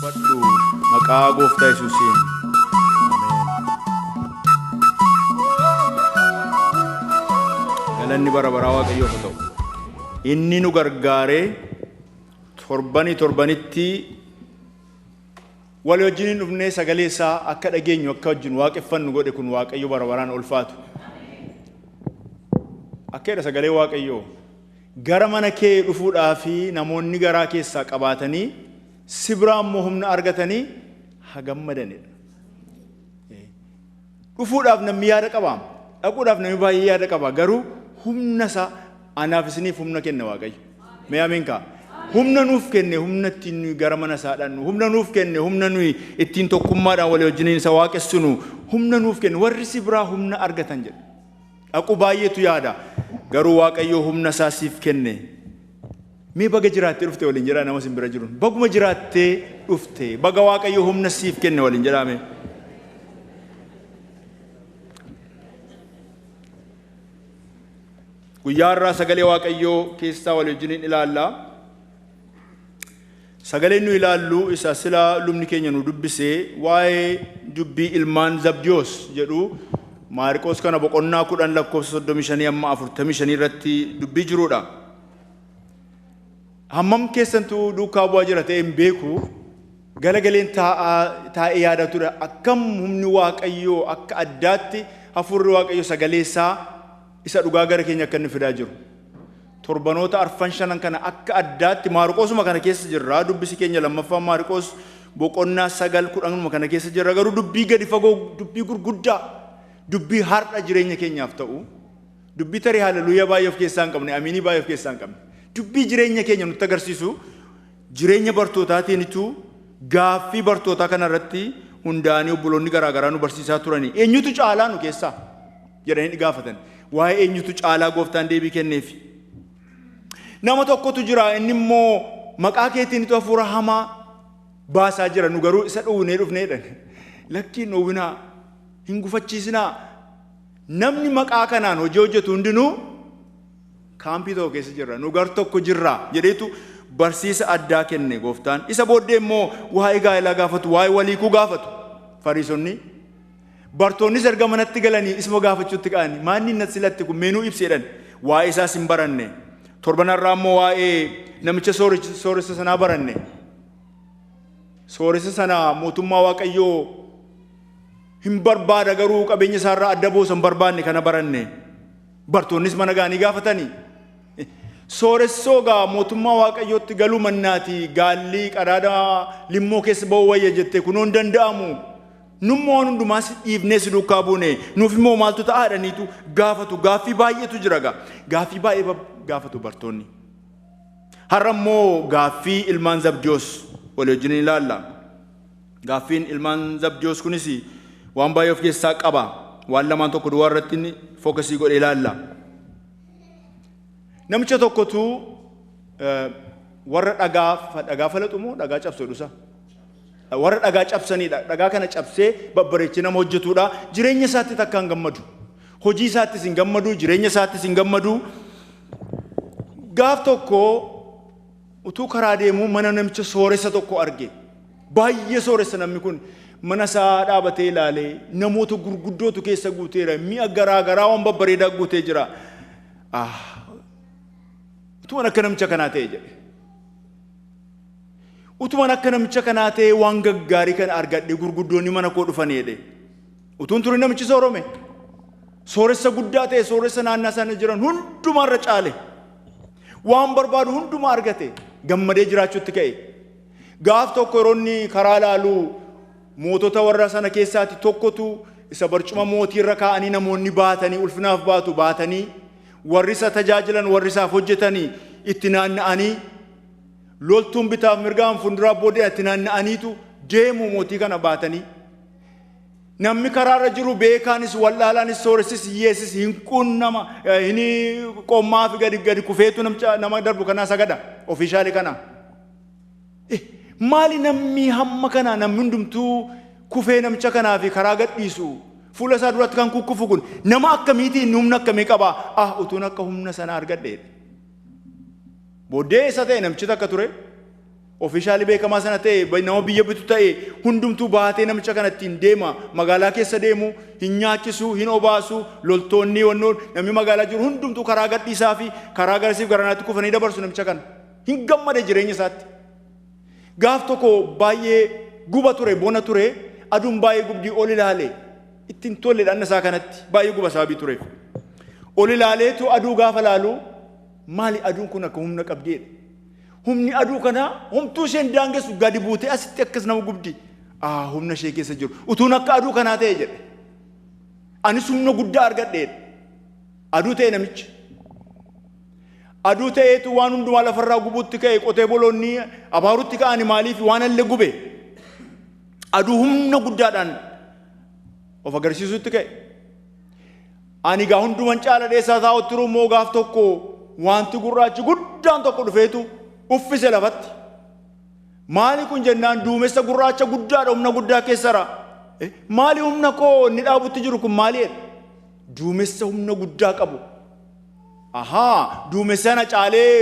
Fadhu maqaa Gooftaa Yesuusiin. Galanni bara baraa Waaqayyoof haa ta'u. Inni nu gargaaree torbanitti walii wajjin dhufnee sagalee isaa akka dhageenyu akka wajjin waaqeffannu godhe kun Waaqayyo bara baraan ulfaatu. Akkeedha sagalee Waaqayyoo gara mana kee dhufuudhaafi namoonni garaa keessaa qabaatanii si biraa immoo humna argatanii hagammadanidha. Dhufuudhaaf namni yaada qaba, dhaquudhaaf namni baay'ee yaada qaba. Garuu humna isaa anaaf isiniif humna kenna Waaqayyo. Mee ameen kaa. Humna nuuf kenne humna ittiin gara mana isaa dhannu, humna nuuf kenne humna nuyi ittiin tokkummaadhaan walii wajjin isa waaqessinu, humna nuuf kenne warri si biraa humna argatan jedha. Dhaqu baay'eetu yaada. Garuu Waaqayyo humna isaa siif kenne. Mee baga jiraattee dhufte waliin jedhaa nama sin bira jiruun. Baguma jiraattee dhufte. Baga Waaqayyo humna siif kenne waliin jedhaame. Guyyaa irraa sagalee Waaqayyoo keessaa walii wajjin ilaalla. Sagaleen nu ilaallu isa sila lubni keenya nu dubbisee waa'ee dubbii ilmaan Zabdiyoos jedhu Maarqos kana boqonnaa 10 lakkoofsa 35 amma 45 irratti dubbii jirudha. Hammam keessantu duukaa bu'aa jira ta'e hin beeku. Galagaleen taa'ee yaadatudha. Akkam humni Waaqayyoo akka addaatti hafuurri Waaqayyoo sagalee isaa isa dhugaa gara keenya akka inni fidaa jiru. Torbanoota arfan shanan kana akka addaatti Maarqosuma kana keessa jirra. Dubbisi keenya lammaffaa Maarqos boqonnaa 9:10 kana keessa jirra. Garuu dubbii gadi fagoo, dubbii gurguddaa, dubbii har'a jireenya keenyaaf ta'u, dubbii tarii haleluuyaa baay'ee of keessaa hin qabne, amiinii baay'ee of keessaa hin qabne, dubbii jireenya keenya nutti agarsiisu, jireenya bartootaatiinitu gaaffii bartootaa kanarratti hundaa'anii obboloonni garaagaraa nu barsiisaa turanii. Eenyutu caalaa nu keessaa jedhanii gaafatan. Waa'ee eenyutu caalaa Gooftaan deebii kenneefi. Nama tokkotu jira inni immoo maqaa keetiinitu hafuura hamaa baasaa jira. Nu garuu isa dhowwinee dhufneedha. Lakkiin dhowwinaa hin gufachiisinaa. Namni maqaa kanaan hojii hojjetu hundinuu kaampii tokko keessa jirra. Nu gar tokko jirra jedheetu barsiisa addaa kenne Gooftaan. Isa booddee immoo waa'ee gaa'elaa gaafatu, waa'ee waliikuu gaafatu. Fariisonni bartoonnis erga manatti galanii isuma gaafachuutti ka'anii maanni inni silatti kun meenuu ibseedhan waa'ee isaas hin baranne. Torbanarraa immoo waa'ee namicha sooressa sanaa baranne. Sooressa sana mootummaa Waaqayyoo hin barbaada garuu qabeenya isaarraa adda boosan barbaanne kana baranne. Bartoonnis mana ga'anii gaafatanii. Sooressoo gaa mootummaa Waaqayyootti galuu mannaati gaalli qadaada limmoo keessa ba'uu wayya jettee kunoo hin danda'amu. Nummoo hundumaas dhiifnee si duukaa buune. Nuuf immoo maaltu ta'a jedhaniitu gaafatu. Gaaffii baay'eetu jira gaa. Gaaffii baay'ee gaafatu bartoonni. Har'a immoo gaaffii ilmaan Zabdiyoos walii wajjin ilaalla. Gaaffiin ilmaan Zabdiyoos kunis waan baay'ee of keessaa qaba. Waan lamaan tokko duwwaa irratti fookasii godhee ilaalla. Namicha tokkotu warra dhagaa falaxu moo dhagaa cabsu dhusa? Warra dhagaa cabsanidha. Dhagaa kana cabsee babbareechee nama hojjetudha. Jireenya isaatti takka hin gammadu. Hojii isaattis hin gammadu, jireenya isaattis hin gammadu. Gaaf tokko utuu karaa deemuu mana namicha sooressa tokko arge. Baay'ee sooressa namni kun. Mana isaa dhaabatee ilaalee namoota gurguddootu keessa guuteera. Mi'a garaagaraa waan babbareedaa guutee jira. Utuman akka namicha kanaa ta'e jedhe. Utuman akka namicha kanaa ta'e waan gaggaarii kana argadhe gurguddoonni mana koo dhufanii jedhe. Utuun ture namichi soorome. Sooressa guddaa ta'e sooressa naannaa sana jiran hundumarra caale. Waan barbaadu hundumaa argate. Gammadee jiraachuutti ka'e. Gaaf tokko yeroo inni karaa ilaalu mootota warra sana keessaatti tokkotu isa barcuma mootii irra kaa'anii namoonni baatanii ulfinaaf baatu baatanii warri isa tajaajilan warri isaaf hojjetanii itti naanna'anii loltuun bitaaf mirgaan fuulduraa booddee itti naanna'aniitu deemu mootii kana baatanii. Namni karaarra jiru beekaanis wallaalaanis sooressis hiyyeessis hin quunnama hin qommaa fi gadi kufeetu nama darbu kanaa sagada ofiishaalii kana. Maali namni hamma kana namni hundumtuu kufee namicha kanaa fi karaa gadhiisu fuula isaa duratti kan kukkufu kun nama akkamiitiin humna akkamii qaba? Utuun akka humna sana argadhe. Booddee isa ta'e namichi takka ture Ofishaalii beekamaa sana ta'e nama biyya bitu ta'e hundumtuu baatee namicha kanattiin deema magaalaa keessa deemu hin nyaachisu hin obaasu loltoonni wannoon namni magaalaa jiru hundumtuu karaa gadhiisaa fi karaa garsiif garanaatti kufanii dabarsu namicha kana hin gammade jireenya isaatti. Gaaf tokko baay'ee guba ture bona ture aduun baay'ee gubdii ol ilaalee ittiin tolle dhanna isaa kanatti baay'ee guba sababii tureef. Ol ilaaleetu aduu gaafa laalu maali aduun kun akka humna qabdeedha. Humni aduu kana humtuu isheen daangessu gadi buutee asitti akkas nama gubdi. Humna ishee keessa jiru. Utuun akka aduu kanaa ta'e jedhe. Anis humna guddaa argadheedha. Aduu ta'e namichi. Aduu ta'eetu waan hundumaa lafarraa gubuutti ka'e qotee boloonni abaarutti ka'anii maaliif waan illee gube. Aduu humna guddaadhaan of agarsiisutti ka'e. Ani gaa hunduman caala dheessaa taa'utti rummoo gaaf tokko wanti gurraachi guddaan tokko dhufeetu uffise lafatti. Maali kun jennaan duumessa gurraacha guddaadha humna guddaa keessara. Maali humna koo inni dhaabutti jiru kun maali? Duumessa humna guddaa qabu. Duumessa na caalee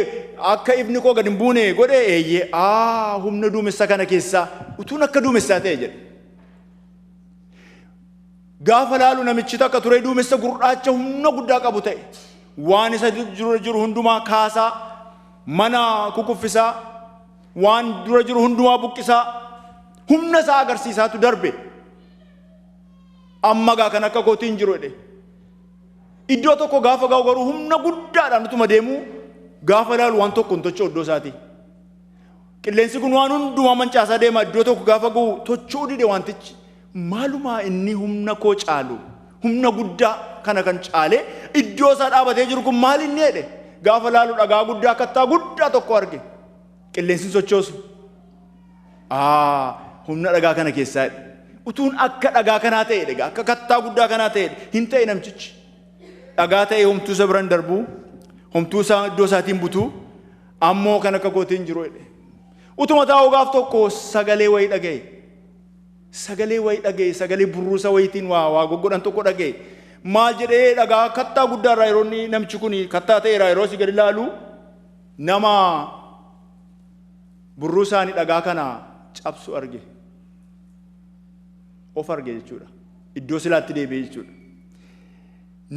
akka ifni koo gad hin buune godhe eeyyee. Humna duumessa kana keessaa utuun akka duumessaa ta'e jedhe. Gaafa laalu namichi takka ture duumessa gurraacha humna guddaa qabu ta'e. Waan isa jiru hundumaa kaasaa mana kukuffisaa waan dura jiru hundumaa buqqisaa humna isaa agarsiisaatu darbe. Amma gaa kan akka kootiin jiru jedhe. Iddoo tokko gaafa ga'u garuu humna guddaadhaan utuma deemu gaafa laalu waan tokko hin tocho'u iddoo isaati. Qilleensi kun waan hundumaa mancaasaa deema iddoo tokko gaafa ga'u tocho'uu dide wantichi. Maalumaa inni humna koo caalu humna guddaa kana kan caale iddoo isaa dhaabatee jiru kun maal inni jedhe. Gaafa laalu dhagaa guddaa kattaa guddaa tokko arge. Qilleensi sochoosu. Humna dhagaa kana keessaa jedhe. Utuun akka dhagaa kanaa ta'e dhagaa akka kattaa guddaa kanaa ta'e hin ta'e namchichi. Dhagaa ta'e homtuu isa biraan darbu homtuu isaa iddoo isaatiin butu ammoo kan akka kootiin jiru jedhe. Utuma taa'u gaaf tokko sagalee wayii dhaga'e. Sagalee wayii dhaga'e sagalee burruusa wayiitiin waa goggodhan tokko dhaga'e. Maal jedhee dhagaa kattaa guddaarraa yeroo namichi kun kattaa ta'eera yeroo si gadi ilaalu nama burruusaanii dhagaa kana cabsu arge. Of arge jechuudha. Iddoo silaatti deebi'e jechuudha.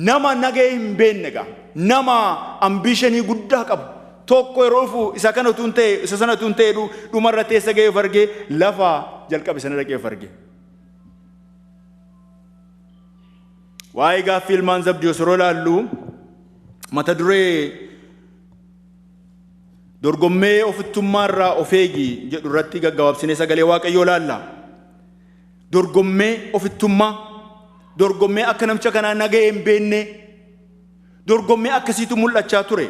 Nama nagee hin beekne gaa nama ambiishinii guddaa qabu tokko yeroo dhufu isa kana utuun ta'e isa sana utuun ta'e dhumarra teessa ga'ee of arge lafa jalqabe sana dhaqee of arge. Waa'ee gaaffii ilmaan Zabdiyoos yeroo ilaallu mata duree dorgommee ofittummaarraa of eegi jedhu irratti gaggabaabsinee sagalee Waaqayyoo ilaalla. Dorgommee ofittummaa dorgommee akka namicha kanaa nagahee hin beekne dorgommee akkasiitu mul'achaa ture.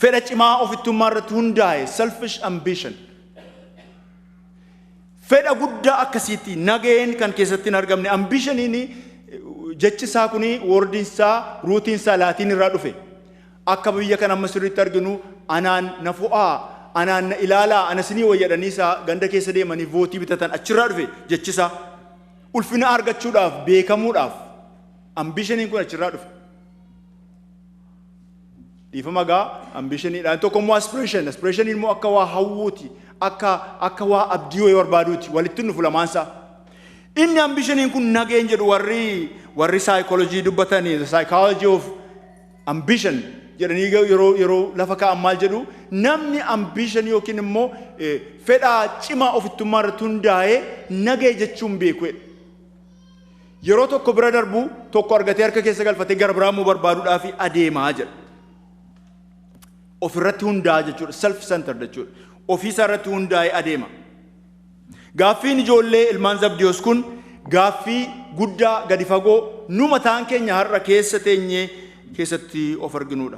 Fedha cimaa ofittummaa irratti hundaa'e selfish ambition. Fedha guddaa akkasiitti nagaheen kan keessatti hin argamne ambitioniin jechisaa kuni wordiinsaa ruutiinsaa laatiin irraa dhufe. Akka biyya kana amma sirriitti arginu anaan na fo'aa anaan na ilaalaa ana sinii wayyadhanii isaa ganda keessa deemanii vootii bitatan achirraa dhufe jechisaa. Ulfina argachuudhaaf beekamuudhaaf ambitioniin kun achirraa dhufe. Dhiifama gaa ambitioniidhaan tokko immoo aspirationiin immoo akka waa hawwuuti akka waa abdii wayii barbaaduuti walitti nufu lamaansaa. Inni ambitioniin kun nageen jedhu warri psychology dubbatanii the psychology of ambition jedhanii yeroo lafa kaa'an maal jedhu namni ambition yookiin immoo fedhaa cimaa ofittummaa irratti hundaa'ee nagee jechuun beeku. Yeroo tokko bira darbu tokko argatee harka keessa galfatee gara biraamuu barbaaduudhaaf adeemaa jedha. Ofirratti hundaa'aa jechuudha self centered jechuudha. Ofiisaa irratti hundaa'ee adeema. Gaaffiin ijoollee ilmaan Zabdiyoos kun gaaffii guddaa gadi fagoo nu mataan keenya har'a keessa teenyee keessatti of arginuudha.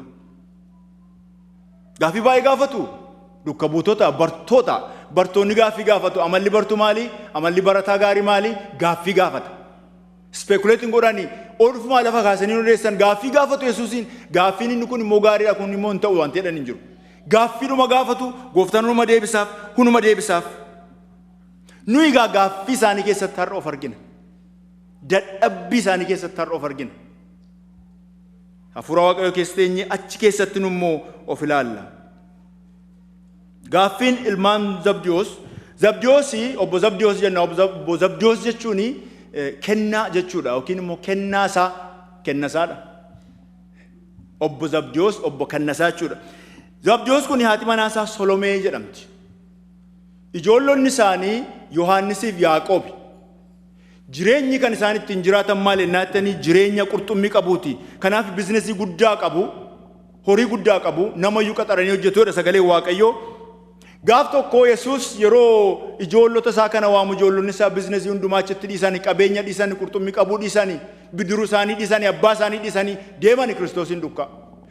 Gaaffii baay'ee gaafatu. Dukka buutota bartoonni gaaffii gaafatu. Amalli bartuu maali? Amalli barataa gaarii maali? Gaaffii gaafata. Speculating godhanii oolfumaa lafa kaasanii odeessan gaaffii gaafatu Yesuusiin gaaffiin inni kun immoo gaariidha kun immoo hin ta'u waan ta'edhan hin jiru. Gaaffiidhuma gaafatu gooftaan hunuma deebisaaf. Nuyi egaa gaaffii isaanii keessatti har'a of argina. Dadhabbii isaanii keessatti har'a of argina. Hafuura Waaqayyoo keessa teenyee achi keessatti nu immoo of ilaalla. Gaaffiin ilmaan Zabdiyoosi obbo Zabdiyoos jenna. Obbo Zabdiyoos jechuun kennaa jechuudha yookiin immoo kennasaadha. Obbo Zabdiyoos obbo kennasaa jechuudha. Zabdiyoos kun haati manaasaa Solomee jedhamti. Ijoollonni isaanii Yohaannisiif Yaaqoobi. Jireenyi kan isaan ittiin jiraatan maal jennaatanii jireenya qurxummii qabuuti. Kanaaf bizinesii guddaa qabu, horii guddaa qabu, nama iyyuu qaxaranii hojjetuudha sagalee Waaqayyoo. Gaaf tokko Yesuus yeroo ijoollota isaa kana waamu ijoollonni isaa bizinesii hundumaa achitti dhiisanii qabeenya dhiisanii qurxummii qabuu dhiisanii bidiruu isaanii dhiisanii abbaa isaanii dhiisanii deemanii Kiristoosiin dukka.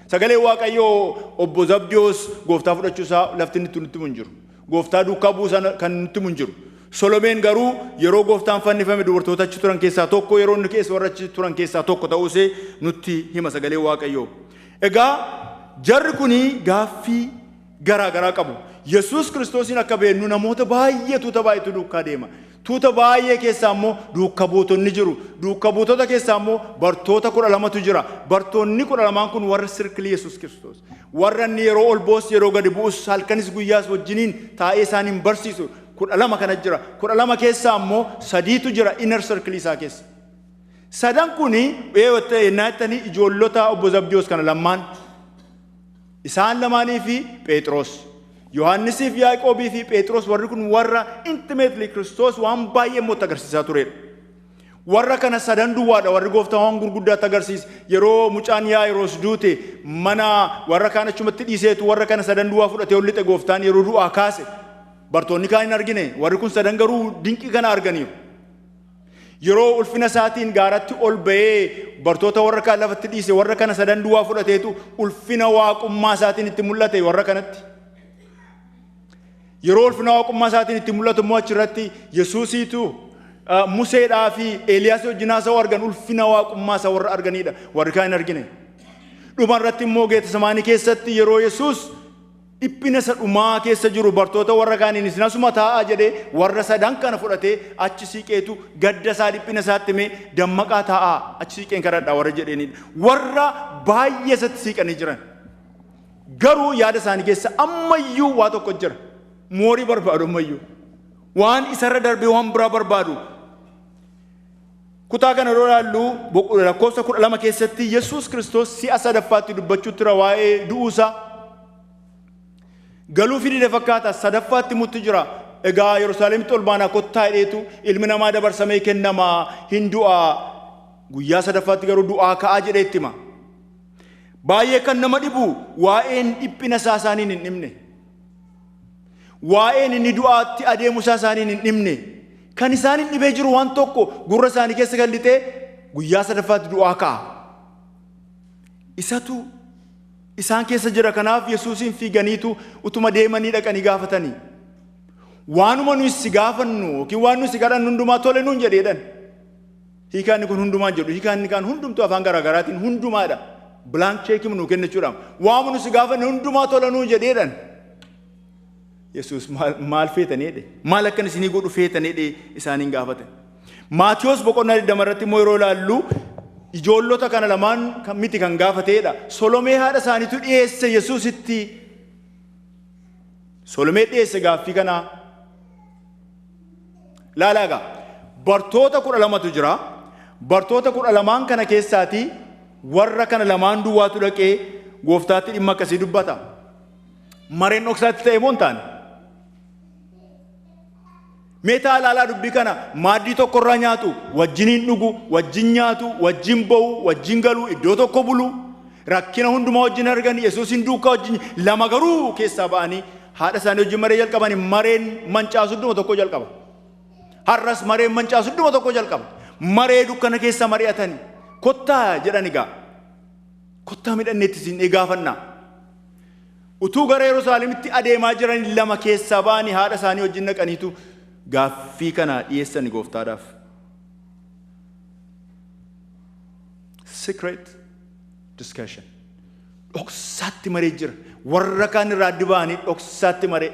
Sagalee Waaqayyoo obbo Zabdiyoos gooftaa fudhachuu isaa lafti nutti hin jiru. Gooftaa duukaa buusan kan nutti hin jiru. Solomeen garuu yeroo gooftaan fannifame dubartoota achi turan keessaa tokko, yeroo inni keessa warra achi turan keessaa tokko ta'uusee nutti hima sagalee Waaqayyoo. Egaa jarri kuni gaaffii garaa garaa qabu. Yesuus Kiristoosiin akka beeknu namoota baay'ee tuuta baay'eetu duukaa deema. Tuuta baay'ee keessaa immoo duukaa buutonni jiru. Duukaa buutota keessaa immoo bartoota 12tu jira. Bartoonni 12 kun warra sirkilii Yesuus Kiristoos. Warra inni yeroo ol boos yeroo gadi bu'us halkanis guyyaas wajjiniin taa'ee isaaniin barsiisu 12 kana jira. 12 keessaa immoo 3tu jira inner circle isaa keessa. Sadan kuni naattanii ijoollota obbo Zabdiyoos kana lamaan. Isaan lamaanii fi Phexros. Yohaannisiif Yaaqoobii fi Phexros warri kun warra intimately Kiristoos waan baay'ee moota agarsiisaa turedha. Warra kana sadan duwwaadha warri gooftaa waan gurguddaatti agarsiisa. Yeroo mucaan Yaa'iroos duute mana warra kaan achumatti dhiiseetu warra kana sadan duwwaa fudhatee ol lixe gooftaan yeroo du'aa kaase. Bartoonni kaan hin argine warri kun sadan garuu dinqii kana arganiiru. Yeroo ulfina isaatiin gaaratti ol ba'ee bartoota warra kaan lafatti dhiise warra kana sadan duwwaa fudhateetu ulfina waaqummaa isaatiin itti mul'ate warra kanatti. Yeroo ulfina waaqummaa isaatiin itti mul'atu immoo achirratti Yesuusiitu Museedhaa fi Eeliyaas wajjin haasa'uu argan ulfina waaqummaa isaa warra arganidha. Warri kaan hin argine. Dhumarratti immoo Geetesemaanii keessatti yeroo Yesuus dhiphina isa dhumaa keessa jiru bartoota warra kaaniin isin asuma taa'aa jedhee warra sadan kana fudhatee achi siiqeetu gadda isaa dhiphina isaatti himee dammaqaa taa'aa achi siiqeen kadhadhaa warra jedheenidha. Warra baay'ee isatti siiqanii jiran. Garuu yaada isaanii keessa ammayyuu waa tokko jira. Moorii barbaadu ammayyuu. Waan isarra darbee waan biraa barbaadu. Kutaa kana yeroo ilaallu lakkoofsa 12 keessatti Yesuus Kiristoos si'a sadaffaatti dubbachuutti jira waa'ee du'uusaa. Galuu fidide fakkaata sadaffaatti mutti jira. Egaa Yerusaalemitti ol baanaa kottaa hidheetu ilmi namaa dabarsamee kennamaa hin du'aa. Guyyaa sadaffaatti garuu du'aa ka'aa jedhee itti hima. Baay'ee kan nama dhibu waa'een dhiphina isaa isaaniin hin dhimne. Waa'een inni du'aatti adeemu isaa isaaniin hin dhimne. Kan isaan hin dhibee jiru waan tokko gurra isaanii keessa kan lixee guyyaa sadaffaatti du'aa ka'a. Isatu isaan keessa jira kanaaf Yesuusin fiiganiitu utuma deemanii dhaqanii gaafatanii. Waanuma nuyi si gaafannu yookiin waan nuyi si kadhannu hundumaa tole nuun jedheedhan. Hiikaan kun hundumaan jedhu hiikaan kaan hundumtuu afaan garaagaraatiin hundumaadha. Blank check nu kennachuudhaan waanuma nuyi si gaafannu hundumaa tole nuun jedheedhan. Yesuus maal feetaniidhe maal akkan isinii godhu feetaniidhe isaaniin gaafate. Maatiyos boqonnaa 20 irratti immoo yeroo ilaallu ijoollota kana lamaan kan miti kan gaafateedha. Solomee haadha isaaniitu dhiyeesse Yesuusitti. Solomee dhiyeesse gaaffii kanaa. Laalaa egaa bartoota 12tu jira. Bartoota 12 kana keessaati warra kana lamaan duwwaatu dhaqee gooftaatti dhimma akkasii dubbata. Mareen dhoksaatti ta'e moo hin taane? Meetaa laalaa dubbii kana maaddii tokkorraa nyaatu wajjiniin dhugu wajjin nyaatu wajjin ba'u wajjin galu iddoo tokko bulu rakkina hundumaa wajjin argan Yesuusin duukaa wajjin lama garuu keessaa ba'anii haadha isaanii wajjin maree jalqabanii mareen mancaasu idduma tokko jalqaba. Har'as mareen mancaasu idduma tokko jalqaba. Maree dukkana keessa mari'atanii kottaa jedhan egaa kottaa midhanneetti isin eegaafannaa. Utuu gara Yerusaalemitti adeemaa jiran lama keessaa ba'anii haadha isaanii wajjin dhaqaniitu gaaffii kana dhiyeessan gooftaadhaaf. Secret discussion. Dhoksaatti maree jira. Warra kaan irraa adda ba'anii dhoksaatti maree.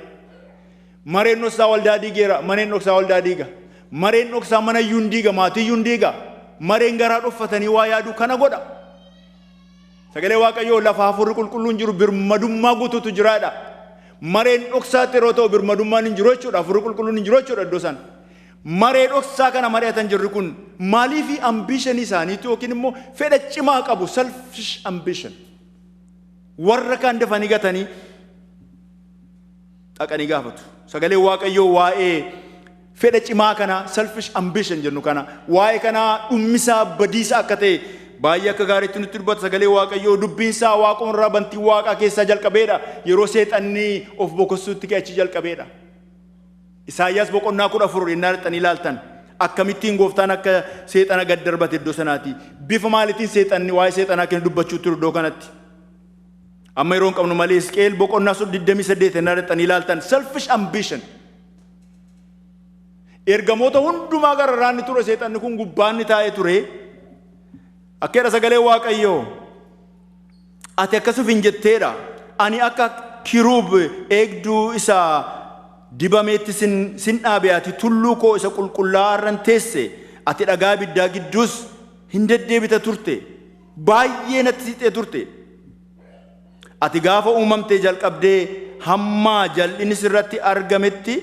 Mareen dhoksaa waldaa diigeera. Mareen dhoksaa waldaa diiga. Mareen dhoksaa mana iyyuu hin diiga. Maatii iyyuu hin diiga. Mareen garaa dhoffatanii waa yaadu kana godha. Sagalee Waaqayyoo lafa hafuurri qulqulluun jiru birmadummaa guutuutu jiraadha. Mareen dhoksaatti yeroo ta'u birmadummaan hin jiru jechuudha. Afurri qulqulluun hin jiru jechuudha iddoo sana. Maree dhoksaa kana mari'atan jirri kun maaliif ambition isaaniitu yookiin immoo fedha cimaa qabu selfish ambition. Warra kaan dafanii gatanii dhaqanii gaafatu. Sagalee Waaqayyoo waa'ee fedha cimaa kana selfish ambition jennu kana waa'ee kana dhummisaa badiisa akka ta'e baay'ee akka gaariitti nutti dubbata. Sagalee Waaqayyoo dubbiinsaa waaqummaa bantii waaqaa keessaa jalqabeedha. Yeroo seexanni of bokossuutti ka'achi jalqabeedha. Isaayyaas boqonnaa 14 innaa dhaqanii ilaaltan akkamittiin gooftaan akka seexana gad darbate iddoo sanaati. Bifa maaliitiin seexanni waa'ee seexanaa kennu dubbachuu ture iddoo kanatti. Amma yeroo hin qabnu malee Hisqeel boqonnaa 28 innaa dhaqanii ilaaltan selfish ambition. Ergamoota hundumaa gararraanni ture seexanni kun gubbaanni taa'ee ture. Akkeedha sagalee Waaqayyoo. Ati akkasuma hin jetteedha. Ani akka kiruub eegduu isaa dibameetti sin dhaabe ati tulluu koo isa qulqullaa'arran teesse ati dhagaa ibiddaa gidduus hin deddeebita turte. Baay'ee natti siqxee turte. Ati gaafa uumamtee jalqabdee hamma jal'inni sirratti argametti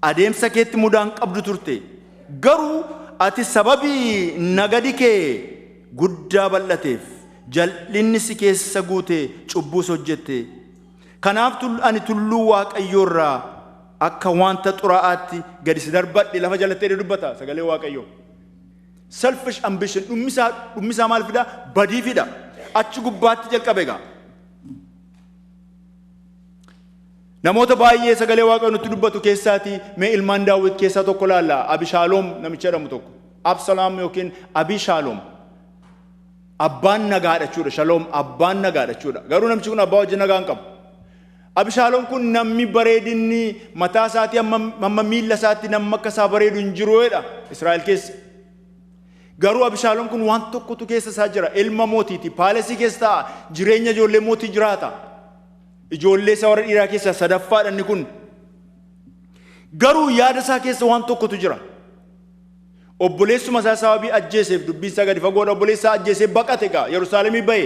adeemsa keetti mudaan qabdu turte. Garuu ati sababii nagadi kee guddaa bal'ateef jal'inni si keessa guute cubbuus hojjette. Kanaaf ani tulluu Waaqayyoo irraa akka wanta xuraa'aatti gadi si darbadhe lafa jalatti dubbata sagalee Waaqayyoo. Selfish ambition dhummisaa maal fida? Badii fida. Achi gubbaatti jalqabe egaa. Namoota baay'ee sagalee Waaqayyoo nutti dubbatu keessaati mee ilmaan Daawit keessaa tokko laalla. Abishaaloom namicha jedhamu tokko. Absalaam yookiin Abishaaloom. Abbaan nagaadha jechuudha. Shaloom abbaan nagaadha jechuudha. Garuu namichi kun abbaa wajjin nagaa hin qabu. Abishaaloom kun namni bareedinni mataa isaatii amma miilla isaatti namni akka isaa bareedu hin jiruudha Israa'el keessa. Garuu Abishaaloom kun waan tokkotu keessa isaa jira. Ilma mootiiti. Paalesii keessa ta'a. Jireenya ijoollee mootii jiraata. Ijoollee isaa warra dhiiraa keessaa sadaffaadha inni kun. Garuu yaada isaa keessa waan tokkotu jira. Obboleessuma isaa sababii ajjeeseef dubbiin isaa gadi fagoodha. Obboleessaa ajjeesee baqate egaa Yerusaalemii ba'e.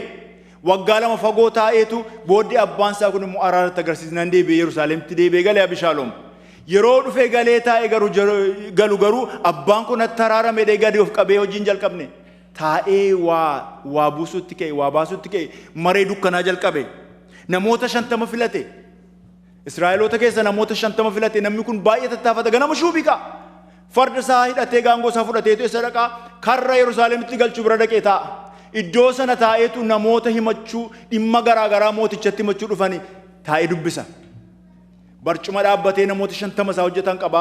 Waggaa lama fagoo taa'eetu booddee abbaan isaa kun immoo araaratti agarsiisnaan deebi'ee Yerusaalemitti deebi'ee galee Abishaaloom. Yeroo dhufee galee taa'ee garuu abbaan kun atti araarame gadi of qabee hojiin jalqabne. Taa'ee waa buusuutti ka'e waa baasuutti ka'e maree dukkanaa jalqabe. Namoota 50 filate. Israa'eloota keessa namoota 50 filate. Namni kun baay'ee tattaafata. Ganama shuubiqa. Farda isaa hidhatee gaangoo isaa fudhateetu isa dhaqaa karra Yerusaalemitti galchuu bira dhaqee taa'a. Iddoo sana taa'eetu namoota himachuu dhimma garaagaraa mootichatti himachuu dhufanii taa'ee dubbisa. Barcuma dhaabbatee namoota 50 isaa hojjetan qaba.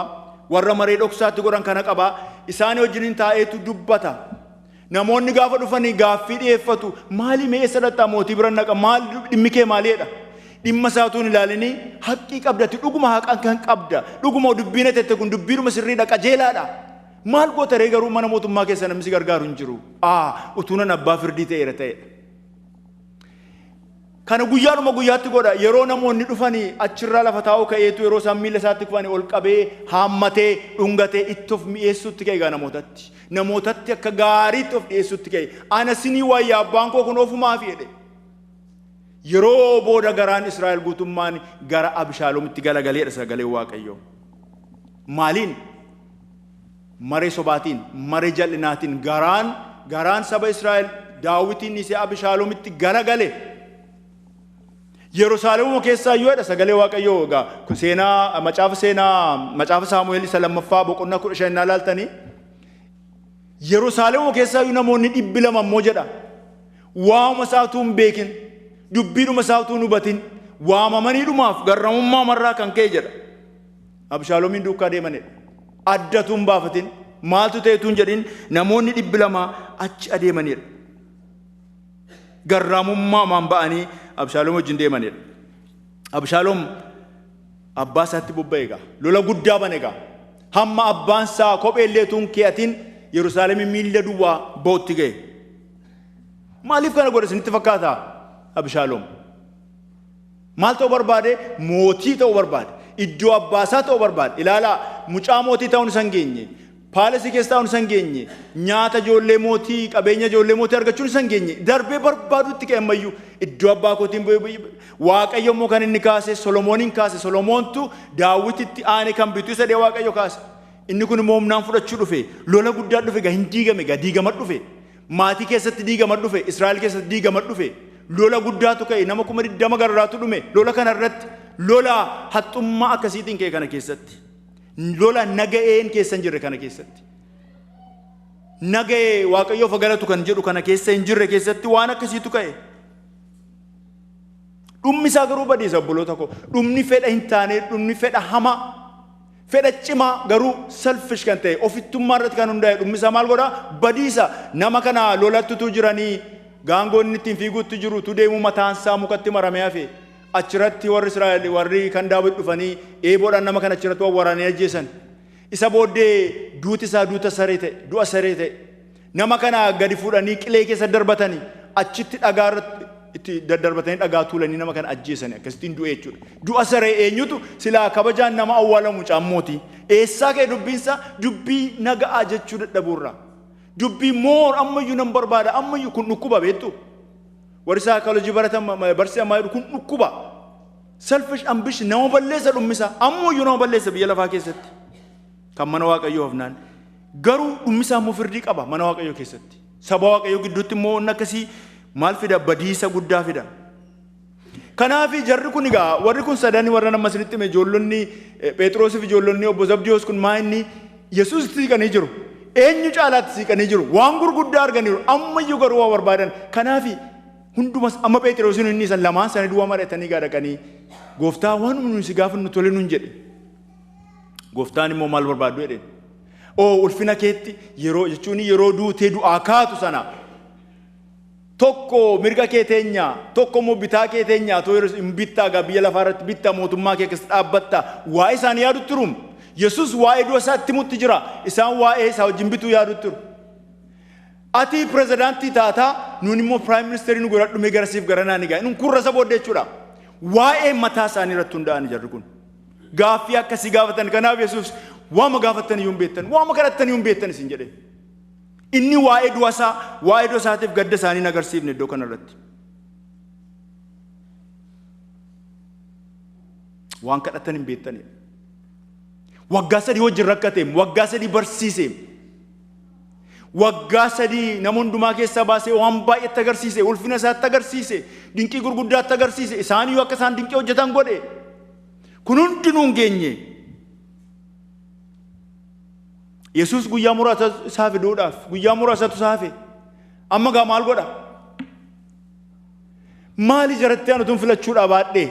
Warra maree dhoksaatti godhan kana qaba. Isaan wajjiniin taa'eetu dubbata. Namoonni gaafa dhufanii gaaffii dhiyeeffatu maali mee eessa dhaqxaa mootii bira naqa maal dhimmi kee maaliidha? Dhimma isaatuun ilaalanii haqqii qabdati dhuguma haqaan kan qabda dhuguma dubbiin tette kun dubbiidhuma sirriidha qajeelaadha. Maal goota ree garuu mana mootummaa keessa namni si gargaaru hin jiru. Utuunan abbaa firdii ta'eera ta'edha. Kana guyyaadhuma guyyaatti godha yeroo namoonni dhufanii achirraa lafa taa'uu ka'eetu yeroo isaan miila isaatti kufanii ol qabee haammatee dhungatee itti of mi'eessuutti ka'e egaa namootatti. Namootatti akka gaariitti of dhiyeessuutti ka'e. Ana sinii wayyaa abbaan koo kun ofumaa fi jedhe. Yeroo booda garaan Israa'el guutummaan gara Abishaaloomitti galagaleedha sagalee Waaqayyoo. Maaliin? Maree sobaatiin, maree jal'inaatiin garaan saba Israa'el Daawitiin isee Abishaaloomitti galagale. Yerusaalemuma keessaa iyyuu sagalee Waaqayyoo egaa seenaa macaafa Saamu'eel isa lammaffaa boqonnaa 15 innaa ilaaltanii Yerusaalemuma keessaa iyyuu namoonni 200 ammoo jedha. Waa'uma isaatu hin beekin. Dubbiidhuma isaatu hin hubatin. Waamamaniidhumaaf garramummaa marraa kan ka'e jedha. Abishaaloomiin duukaa deemanidha. Addatu hin baafatin. Maaltu ta'etu hin jedhin namoonni 200 achi adeemanidha. Garramummaan ba'anii Abishaaloom wajjin deemanidha. Abishaaloom abbaa isaatti bobba'e egaa. Lola guddaa bane egaa. Hamma abbaan isaa kophee illee tuun kee'atiin Yerusaalemiin miilla duwwaa ba'utti ga'e. Maaliif kana godhe isinitti fakkaata Abishaaloom? Maal ta'uu barbaade? Mootii ta'uu barbaade. Iddoo abbaa isaa ta'uu barbaade. Ilaalaa mucaa mootii ta'uun isa hin geenye. paalesii keessaa hun san geenye nyaata ijoollee mootii qabeenya ijoollee mootii argachuun san geenye darbee barbaadutti qeemmayyuu iddoo abbaa kootiin waaqayyo immoo kan inni kaase Solomoonin kaase Solomoontu Daawititti aane kan bitu isa dhee waaqayyo kaase inni kun immoo humnaan fudhachuu dhufe lola guddaa dhufe gaa hin diigame gaa diigama dhufe maatii keessatti diigama dhufe Israa'el keessatti diigama dhufe lola guddaatu ka'e nama 20 garraatu dhume lola kana irratti lola haxxummaa akkasiitiin ka'e kana keessatti lola naga'een keessan jirre kana keessatti naga'ee waaqayyoof galatu kan jedhu kana keessa hin jirre keessatti waan akkasiitu ka'e dhummi isaa garuu badiisa obboloota koo dhumni fedha hin taane dhumni fedha hama fedha cimaa garuu selfish kan ta'e ofittummaa irratti kan hundaa'e dhummi isaa maal godha badiisa nama kana lolattutu jiranii gaangoonni ittiin fiiguutti jiru tu deemu mataan isaa mukatti maramee hafe achirratti warri Israa'el warri kan Daawit dhufanii eeboodhaan nama kana achirratti waraananii ajjeesan isa booddee duuti isaa duuta saree ta'e du'a saree ta'e nama kana gadi fuudhanii qilee keessa darbatanii achitti dhagaa irratti itti daddarbatanii dhagaa tuulanii nama kana ajjeesanii akkasittiin du'e jechuudha du'a saree eenyutu silaa kabajaan nama awwaalamu caammooti eessaa ka'e dubbiinsa dubbii naga'aa jechuu dadhabuurra dubbii moor ammayyuu nan barbaada ammayyuu kun dhukkuba beektu warri psychology baratan barsiisaa ammaa kun dhukkuba selfish ambition nama balleessa dhummisa ammayyuu nama balleessa biyya lafaa keessatti kan mana waaqayyoo hofnaan garuu dhummisaa immoo firdii qaba mana waaqayyoo keessatti saba waaqayyoo gidduutti immoo inni akkasii maal fida badiisa guddaa fida kanaaf jarri kun egaa warri kun sadan warra nama isinitti hime ijoollonni Phexros fi ijoollonni obbo Zabdiyoos kun maa inni Yesuus siiqanii jiru eenyu caalaatti siiqanii jiru waan gurguddaa arganiiru ammayyuu garuu waa barbaadan kanaaf hundumas amma Phexrosin inni san lamaan sana du'a maratanii gaadhaqanii gooftaa waan nu si gaafannu tole nun jedhe gooftaan immoo maal barbaaddu jedhe ulfina keetti yeroo jechuun yeroo duutee du'aa kaatu sana tokko mirga kee teenya tokko immoo bitaa kee teenya too hin bittaa gaa biyya lafaa irratti bittaa mootummaa kee keessa dhaabbatta waa isaan yaadutti jiru Yesuus waa'ee du'a isaatti mutti jira isaan waa'ee isaa wajjin bituu yaadutti jiru ati pirezidaantii taataa nuun immoo piraayim ministeerii nu godhadhu mee garasiif garanaa ni gaa nun kurra isa booddee jechuudha waa'ee mataa isaanii irratti hundaa'anii jarri kun gaaffii akkasii gaafatan kanaaf Yesuus waama gaafatanii yuun beektan waama kadhattanii yuun beektan isin jedhe inni waa'ee du'a isaatiif gadda isaanii agarsiifne iddoo kanarratti waan kadhatan hin beektanii waggaa 3 wajjin rakkateem waggaa 3 barsiiseem waggaa 3 nama hundumaa keessaa baasee waan baay'eetti agarsiise ulfina isaatti agarsiise dinqii gurguddaatti agarsiise isaanii akka isaan dinqii hojjetan godhe kun hundinuu hin geenye Yesuus guyyaa muraasa isaa fiduudhaaf guyyaa muraasatu isaa hafe amma gaa maal godha maali jaratti anutuun filachuudhaa baadhee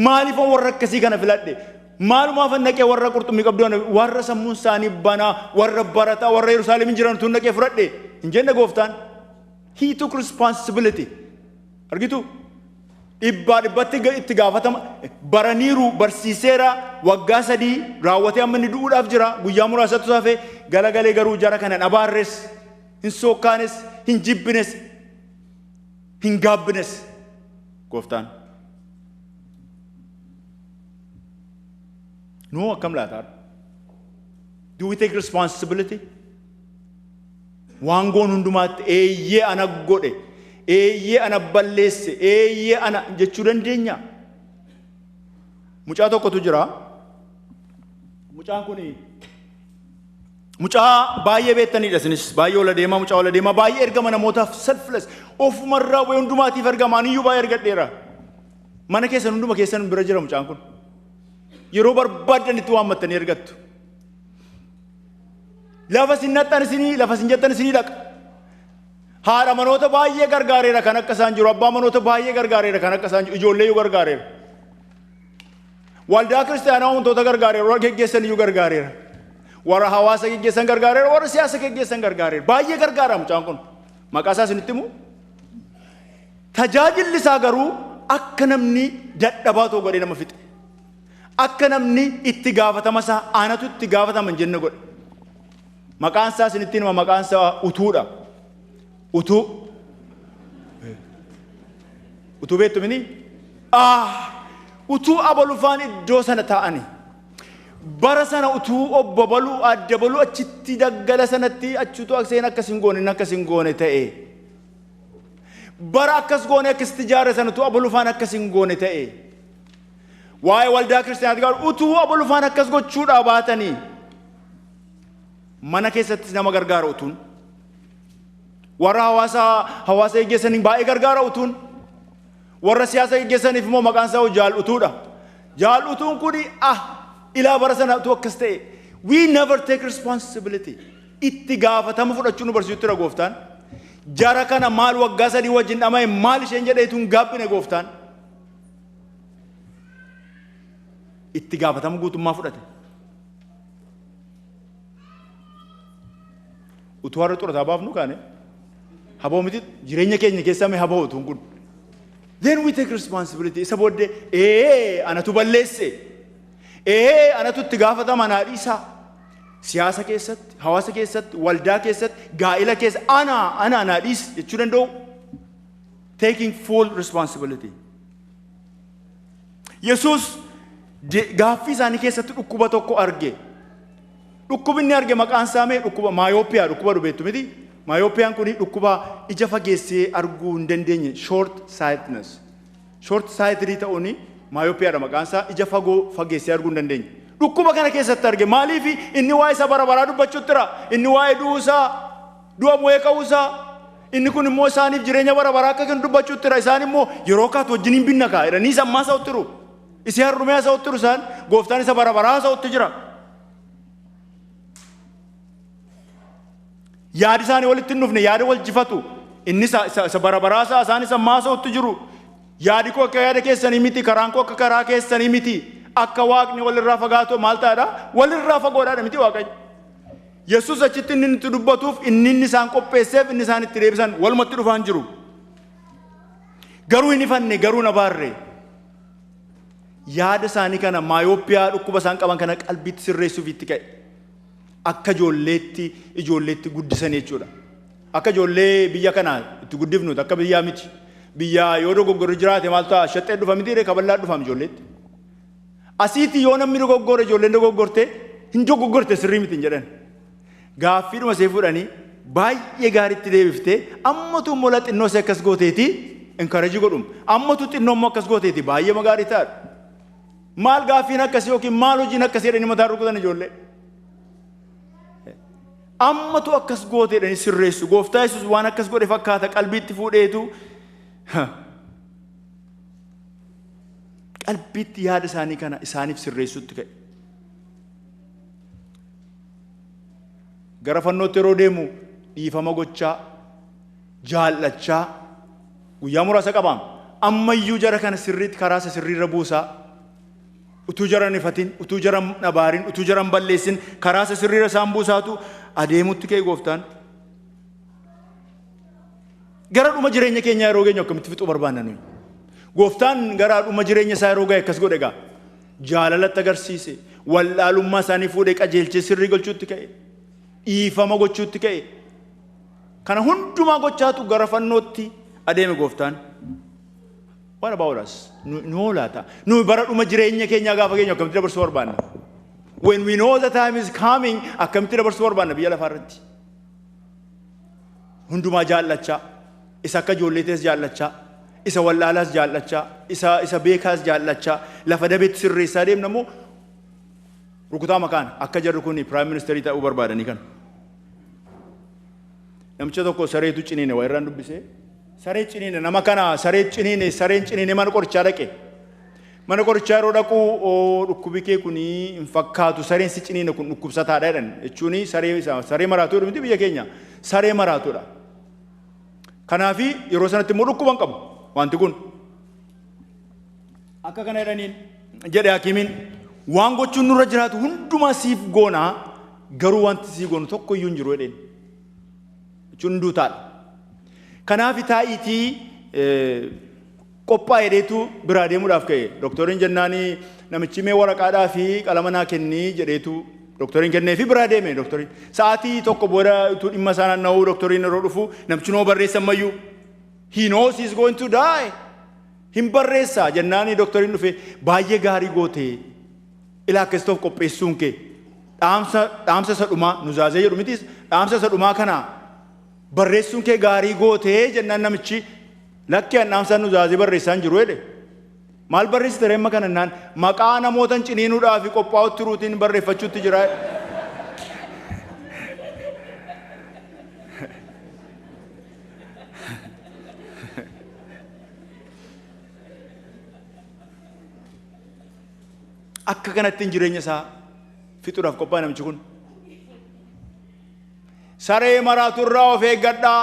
maaliif warra akkasii kana filadhe maalumaaf naqee warra qurxummii qabdoon warra sammuun isaanii banaa warra barataa warra Yerusaalemin jiran tun naqee fudhadhe hin jenne gooftaan he took responsibility argitu dhibbatti itti gaafatama baraniiru barsiiseera waggaa 3 raawwatee amma inni du'uudhaaf jira guyyaa muraasatu saafee galagalee garuu jara kana dhabaarres hin sookkaanes hin jibbines hin gaabbines gooftaan no akkam laataa do we take responsibility waan goon hundumaatti eeyyee ana godhe eeyyee ana balleesse eeyyee ana jechuu dandeenya mucaa tokkotu jira mucaan kun mucaa baay'ee beektaniidha isinis baay'ee ola deemaa mucaa ola deemaa baay'ee ergama namootaaf selfless ofumarraa way hundumaatiif ergamaan iyyuu baay'ee ergadheera mana keessan hunduma keessan bira jira mucaan kun yeroo barbaadan itti waammattanii ergattu lafa sinnaxxan isinii lafa sinjattan isinii dhaqa haadha manoota baay'ee gargaareera kan akka isaan jiru abbaa manoota baay'ee gargaareera kan akka isaan jiru ijoollee iyyuu gargaareera waldaa kiristaanaa wantoota gargaareera warra geggeessan iyyuu gargaareera warra hawaasa geggeessan gargaareera warra siyaasa geggeessan gargaareera baay'ee gargaara mucaan kun maqaa isaa isinitti himu tajaajilli isaa garuu akka namni dadhabaa ta'u godhee nama fixe akka namni itti gaafatama isaa aanatu itti gaafatama hin jenne godhe maqaan isaa isinitti hima maqaan isaa utuudha utuu beektu mini utuu abalufaan iddoo sana taa'ani bara sana utuu obbobaluu addabaluu achitti daggala sanatti achutu akseen akkasin goone ta'e bara akkas goone akkasitti jaare sanatu abalufaan akkasin goone ta'e waa'ee waldaa kiristaanaatti gaar utuu abalufaan akkas gochuudha baatanii mana keessatti nama gargaara utuun warra hawaasa geggeessaniif baay'ee gargaara utuun warra siyaasa geggeessaniif immoo maqaan isaa jaalutuudha jaalutuun kuni ilaa bara sana utuu akkas ta'e we never take responsibility itti gaafatama fudhachuu nu barsiisutti gooftaan jara kana maal waggaa 3 wajjin dhama'e maal isheen jedheetuun gaabbine gooftaan itti gaafatama guutummaa fudhate utuu har'a xurataa baafnu kaane haboo miti jireenya keenya keessaa mee haboo utuun kun then we take responsibility isa booddee anatu balleesse anatu itti gaafatama naa dhiisaa siyaasa keessatti hawaasa keessatti waldaa keessatti gaa'ila keessa ana naa dhiis jechuu danda'u taking full responsibility Yesuus gaaffii isaanii keessatti dhukkuba tokko arge dhukkubni inni arge maqaan isaa mee dhukkuba maayopiyaa dhukkuba dhubeettu miti maayopiyaan kun dhukkuba ija fageessee arguu hin dandeenye short sighted ta'uun maayopiyaadha maqaan isaa ija fagoo fageessee arguu hin dandeenye dhukkuba kana keessatti arge maaliif inni waa'ee isa bara baraa dubbachuutti jira inni waa'ee du'a mo'ee ka'uusaa inni kun immoo isaaniif jireenya bara baraa akka kan dubbachuutti jira isaan immoo yeroo kaatu wajjiniin binna kaa jedhanii sammaa sa'utti jiru isi harrumee sa'utti jiru isaan gooftaan isa bara baraa sa'utti jira yaadi isaanii walitti hin dhufne yaada wal jifatu inni isa bara baraa isaan sammaa sa'utti jiru yaadi koo akka yaada keessanii miti karaan koo akka karaa keessanii miti akka waaqni walirraa fagaatu maal ta'adha walirraa fagoodhaadha miti waaqayyo Yesuus achitti inni itti dubbatuuf inni isaan qopheesseef inni isaan itti deebisan walumatti dhufaan jiru garuu hin ifanne garuu na baarre yaada isaanii kana maayopiyaa dhukkuba isaan qaban kana qalbiitti sirreessuuf itti ka'e akka ijoolleetti guddisan jechuudha akka ijoollee biyya kanaa itti guddifnuuti akka biyyaa miti biyyaa yoo dogoggorri jiraate maal ta'a shaxxee dhufa miti kaballaa dhufam ijoolleetti asiitti yoo namni dogoggore ijoolleen dogoggorte hin dogoggorte sirrii miti hin jedhan gaaffiidhuma see fudhanii baay'ee gaariitti deebiftee ammatu mola xinnoo see akkas gooteeti encourage godhum ammatu xinnoo immoo akkas gooteeti baay'ee magaarii ta'adha maal gaaffiin akkasii yookiin maal hojiin akkasii jedhanii mataa rukutan ijoollee ammatu akkas gooteedhanii sirreessu gooftaa Yesuus waan akkas godhe fakkaata qalbiitti fuudheetu qalbiitti yaada isaanii kana isaaniif sirreessutti ka'e gara fannootti yeroo deemu dhiifama gochaa jaallachaa guyyaa muraasa qabaam ammayyuu jara kana sirriitti karaa isa sirriirra buusaa utuu jara nifatin utuu jara nabaarin utuu jara balleessin karaa isa sirriirra isaan buusaatu adeemutti ka'e gooftaan gara dhuma jireenya keenyaa yeroo geenyu akkamitti fixuu barbaanna nuyi gooftaan gara dhuma jireenya isaa yeroo ga'e akkas godhe gaa jaalalatti agarsiise wallaalummaa isaanii fuudhee qajeelchee sirrii galchuutti ka'e dhiifama gochuutti ka'e kana hundumaa gochaatu gara fannootti adeeme gooftaan What about us? No laata. Nu bara dhuma jireenya keenyaa gaafa geenyu akkamitti dabarsuu barbaanna? When we know the time is coming, akkamitti dabarsuu barbaanna biyya lafaa irratti? Hundumaa jaallachaa, isa akka ijoolleetes jaallachaa, isa wallaalaas jaallachaa, isa beekaas jaallachaa, lafa dabeetti sirreessaa deemna moo rukutaa makaan akka jarri kun Prime Minister ta'uu barbaadanii kan. Namicha tokko sareetu ciniine waa irraan dubbisee saree ciniine nama kana sareen ciniine mana qorichaa dhaqe mana qorichaa yeroo dhaqu dhukkubi kee kuni hin fakkaatu sareen si ciniine kun dhukkubsataadha jedhan jechuun saree maraatuudha miti biyya keenya saree maraatuudha kanaafi yeroo sanatti immoo dhukkuban qabu wanti kun akka kana jedhaniin jedhe hakiimiin waan gochuun nurra jiraatu hundumaa siif goonaa garuu wanti sii goonu tokko iyyuu hin jiru jedheen jechuun duutaadha kanaaf taa'iitii qophaa'ee deetu biraa deemuudhaaf ka'e doktoriin jennaanii namichi mee waraqaadhaa fi qalama naa kennii jedheetu doktoriin kennee fi biraa deeme doktoriin sa'aatii tokko booda utuu dhimma isaa naanna'uu doktoriin yeroo dhufu namichi noo barreessan mayyuu he knows he's going to die hin barreessaa jennaanii doktoriin dhufe baay'ee gaarii goote ilaa akkasitoof qopheessuun kee dhaamsa isa dhumaa nuzaazee jedhu mitis dhaamsa isa dhumaa kana barreessuun kee gaarii gootee jennaan namichi lakkee dhaamsa nuzaazee barreessaan jiru jedhe maal barreessite reemma kana naan maqaa namootan ciniinuudhaaf qophaa'utti ruutiin barreeffachuutti jira. Akka kanatti jireenya isaa fixuudhaaf qophaa'e namichi kun. Saree maraatu irraa of eeggadhaa